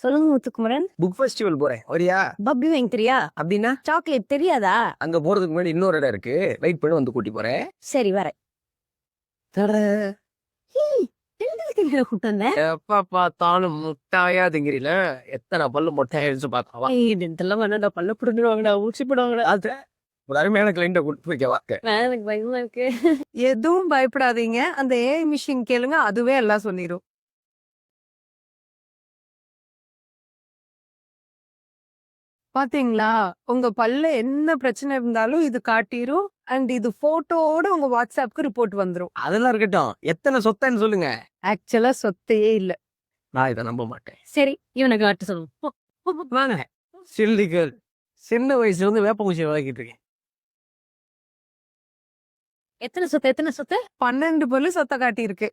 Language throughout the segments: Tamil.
சொல்லுங்க முத்துக்குமரன். புக் ஃபெஸ்டிவல் போறேன் வரியா? பப்பி வாங்கி தெரியா? அப்படின்னா சாக்லேட் தெரியாதா? அங்க போறதுக்கு முன்னாடி இன்னொரு இடம் இருக்கு, வெயிட் பண்ணி வந்து கூட்டி போறேன். சரி வரேன். கூட்டு வந்தேன். எப்ப பார்த்தாலும் முட்டாயா திங்கிறீல, எத்தனை பல்லு முட்டையாயிடுச்சு பார்த்தாவா? இதெல்லாம் வேணாடா, பல்ல புடுங்குவாங்கடா, ஊசி போடுவாங்கடா. அது ஒரு அருமையான கிளைண்ட கூட்டு போய்க்க வாக்க. எனக்கு பயமா இருக்கு. எதுவும் பயப்படாதீங்க. அந்த ஏஐ மிஷின் கேளுங்க, அதுவே எல்லாம் சொல்லிடும். பாத்தீங்களா, உங்க பல்ல என்ன பிரச்சனை இருந்தாலும் இது காட்டிரும். அண்ட் இது போட்டோவோட உங்க வாட்ஸ்அப்க்கு ரிப்போர்ட் வந்துரும். அதெல்லாம் இருக்கட்டும், எத்தனை சொத்தன்னு சொல்லுங்க. ஆக்சுவலா சொத்தையே இல்ல. நான் இதை நம்ப மாட்டேன். சரி, இவனை காட்ட சொல்லுங்க. வாங்க சில்லிகள், சின்ன வயசுல இருந்து வேப்பங்குச்சி வளர்க்கிட்டு இருக்கேன். எத்தனை சொத்து, எத்தனை சொத்து? 12 பல்லு சொத்தை காட்டியிருக்கு.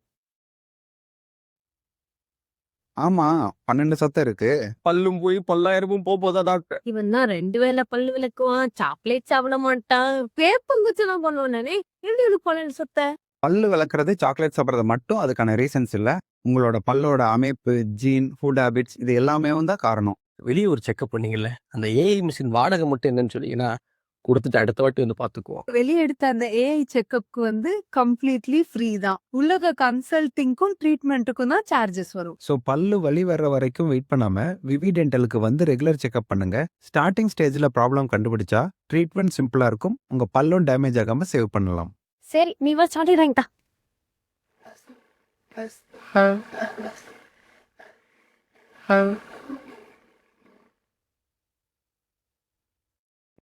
ஆமா 12 சத்தம் இருக்கு. பல்லும் போய் 10,000 போதா டாக்டர்? இவன் தான் 2 வேளை பல்லு விளக்குவான், சாக்லேட் சாப்பிட மாட்டான், வேப்பங்குச்செல்லாம் பண்ணுவான். நானே எப்படி பல்லு சொத்த? பல்லு விளக்குறது, சாக்லேட் சாப்பிட்றது மட்டும் அதுக்கான ரீசன்ஸ் இல்ல. உங்களோட பல்லோட அமைப்பு, ஜீன், ஃபுட் ஹேபிட்ஸ் இது எல்லாமே தான் காரணம். வெளியே ஒரு செக்அப் பண்ணீங்கல்ல, அந்த ஏஐ மிஷின் வாடகை மட்டும் என்னன்னு சொன்னீங்கன்னா கொடுத்துட்டு அடுத்த வாட்டி வந்து பாத்துக்குவோம். வெளியே எடுத்த அந்த ஏஐ செக்அப்க்கு வந்து கம்ப்ளீட்லி ஃப்ரீ தான். உலக கன்சல்டிங்க்கும் ட்ரீட்மெண்ட்டுக்கும் தான் சார்ஜஸ் வரும். ஸோ பல்லு வலி வர்ற வரைக்கும் வெயிட் பண்ணாம விவி டென்டலுக்கு வந்து ரெகுலர் செக்அப் பண்ணுங்க. ஸ்டார்டிங் ஸ்டேஜ்ல ப்ராப்ளம் கண்டுபிடிச்சா ட்ரீட்மெண்ட் சிம்பிளா இருக்கும். உங்க பல்லும் டேமேஜ் ஆகாம சேவ் பண்ணலாம். சரி, நீ வா, சாக்லேட் வாங்கிட்டா.